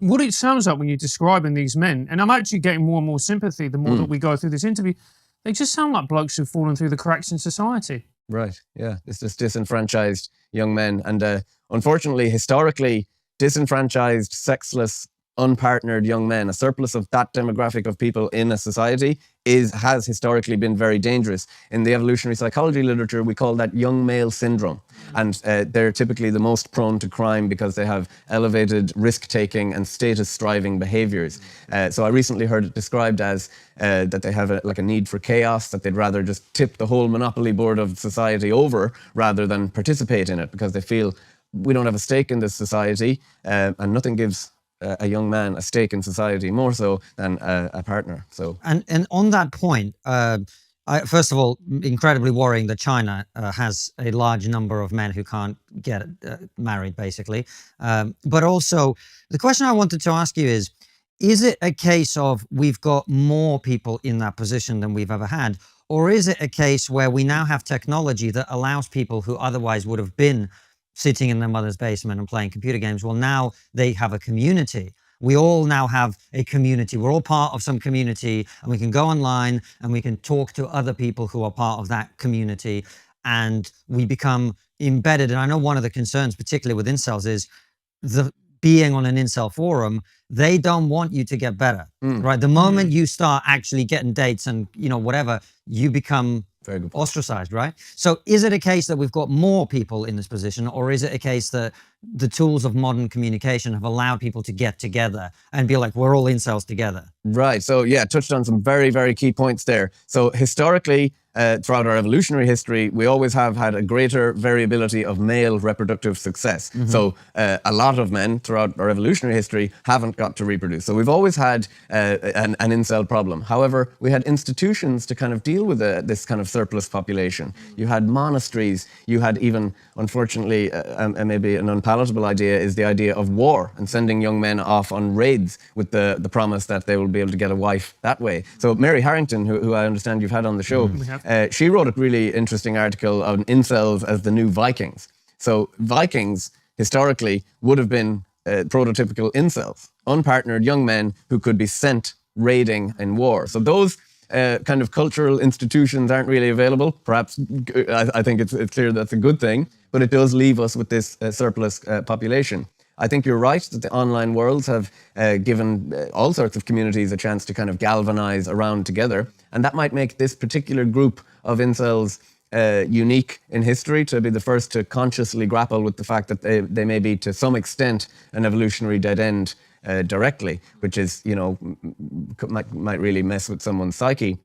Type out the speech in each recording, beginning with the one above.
what it sounds like when you're describing these men, and I'm actually getting more and more sympathy the more that we go through this interview, they just sound like blokes who've fallen through the cracks in society. Right, yeah. It's just disenfranchised young men. And unfortunately, historically, disenfranchised, sexless, unpartnered young men, a surplus of that demographic of people in a society has historically been very dangerous. In the evolutionary psychology literature, we call that young male syndrome. And they're typically the most prone to crime because they have elevated risk-taking and status-striving behaviors. So I recently heard it described as that they have a need for chaos, that they'd rather just tip the whole monopoly board of society over rather than participate in it, because they feel we don't have a stake in this society, and nothing gives a young man a stake in society more so than a partner. So and on that point, first of all, incredibly worrying that China has a large number of men who can't get married, basically. But also, the question I wanted to ask you is it a case of we've got more people in that position than we've ever had? Or is it a case where we now have technology that allows people who otherwise would have been sitting in their mother's basement and playing computer games, well, now they have a community. We all now have a community. We're all part of some community, and we can go online and we can talk to other people who are part of that community, and we become embedded. And I know one of the concerns, particularly with incels, is being on an incel forum, they don't want you to get better, right? The moment you start actually getting dates and, whatever, you become ostracized, right? So is it a case that we've got more people in this position, or is it a case that the tools of modern communication have allowed people to get together and be like, we're all incels together? Right. So yeah, touched on some very, very key points there. So historically, throughout our evolutionary history, we always have had a greater variability of male reproductive success. So a lot of men throughout our evolutionary history haven't got to reproduce. So we've always had an incel problem. However, we had institutions to kind of deal with this kind of surplus population. You had monasteries. You had even, unfortunately, maybe an unpalatable idea is the idea of war and sending young men off on raids with the promise that they will be able to get a wife that way. So Mary Harrington, who I understand you've had on the show, she wrote a really interesting article on incels as the new Vikings. So Vikings, historically, would have been prototypical incels, unpartnered young men who could be sent raiding in war. So those kind of cultural institutions aren't really available. Perhaps I think it's clear that's a good thing, but it does leave us with this surplus population. I think you're right that the online worlds have given all sorts of communities a chance to kind of galvanize around together. And that might make this particular group of incels unique in history, to be the first to consciously grapple with the fact that they may be, to some extent, an evolutionary dead end directly, which is, might really mess with someone's psyche.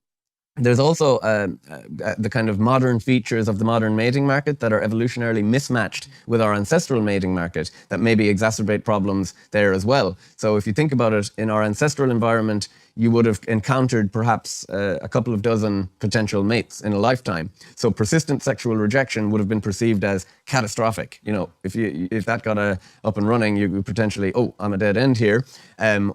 There's also the kind of modern features of the modern mating market that are evolutionarily mismatched with our ancestral mating market that maybe exacerbate problems there as well. So if you think about it, in our ancestral environment, you would have encountered perhaps a couple of dozen potential mates in a lifetime. So persistent sexual rejection would have been perceived as catastrophic. If that got up and running, you potentially, I'm a dead end here.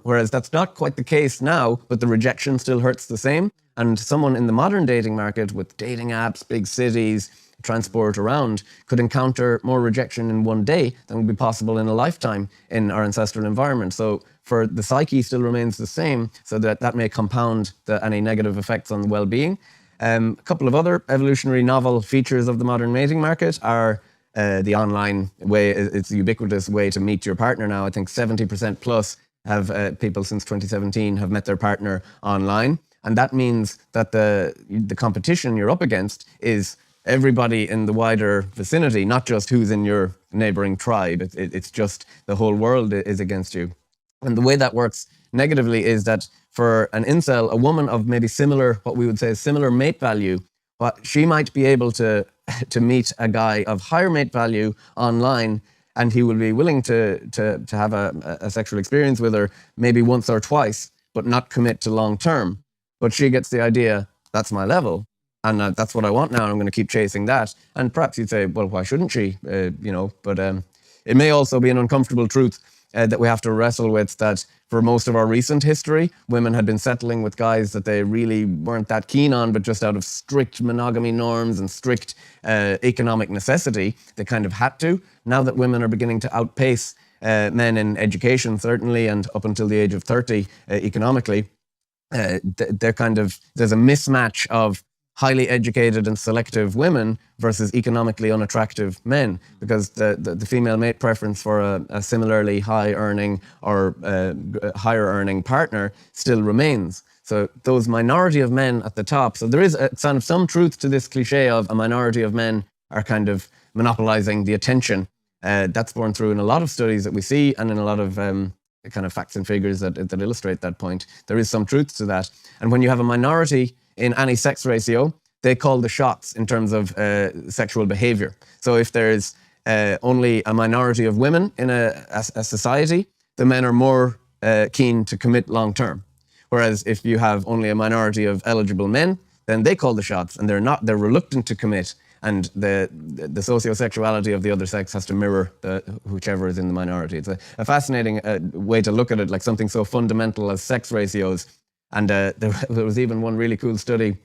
Whereas that's not quite the case now, but the rejection still hurts the same. And someone in the modern dating market with dating apps, big cities, transport around, could encounter more rejection in one day than would be possible in a lifetime in our ancestral environment. So for the psyche still remains the same, so that may compound any negative effects on the well-being. A couple of other evolutionary novel features of the modern mating market are the online way. It's a ubiquitous way to meet your partner now. I think 70% plus have people since 2017 have met their partner online. And that means that the competition you're up against is everybody in the wider vicinity, not just who's in your neighboring tribe. It's just the whole world is against you. And the way that works negatively is that for an incel, a woman of maybe similar, what we would say is similar mate value, but she might be able to meet a guy of higher mate value online, and he will be willing to have a sexual experience with her maybe once or twice, but not commit to long term. But she gets the idea, that's my level, and that's what I want now, and I'm going to keep chasing that. And perhaps you'd say, well, why shouldn't she? But it may also be an uncomfortable truth that we have to wrestle with, that for most of our recent history, women had been settling with guys that they really weren't that keen on, but just out of strict monogamy norms and strict economic necessity, they kind of had to. Now that women are beginning to outpace men in education, certainly, and up until the age of 30 economically, there's a mismatch of highly educated and selective women versus economically unattractive men, because the female mate preference for a similarly high earning or higher earning partner still remains. So those minority of men at the top, so there is some truth to this cliche of a minority of men are kind of monopolizing the attention. That's borne through in a lot of studies that we see, and in a lot of kind of facts and figures that illustrate that point. There is some truth to that. And when you have a minority in any sex ratio, they call the shots in terms of sexual behavior. So if there's only a minority of women in a society, the men are more keen to commit long term. Whereas if you have only a minority of eligible men, then they call the shots, and they're reluctant to commit. And the sociosexuality of the other sex has to mirror whichever is in the minority. It's a fascinating way to look at it, like something so fundamental as sex ratios. And there was even one really cool study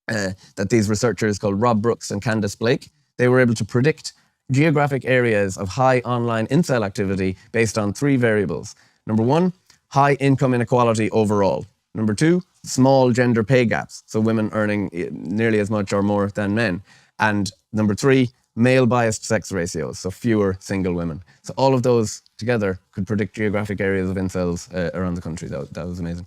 that these researchers called Rob Brooks and Candice Blake, they were able to predict geographic areas of high online incel activity based on 3 variables. Number 1, high income inequality overall. Number 2, small gender pay gaps, so women earning nearly as much or more than men. And number 3, male-biased sex ratios, so fewer single women. So all of those together could predict geographic areas of incels around the country. That was amazing.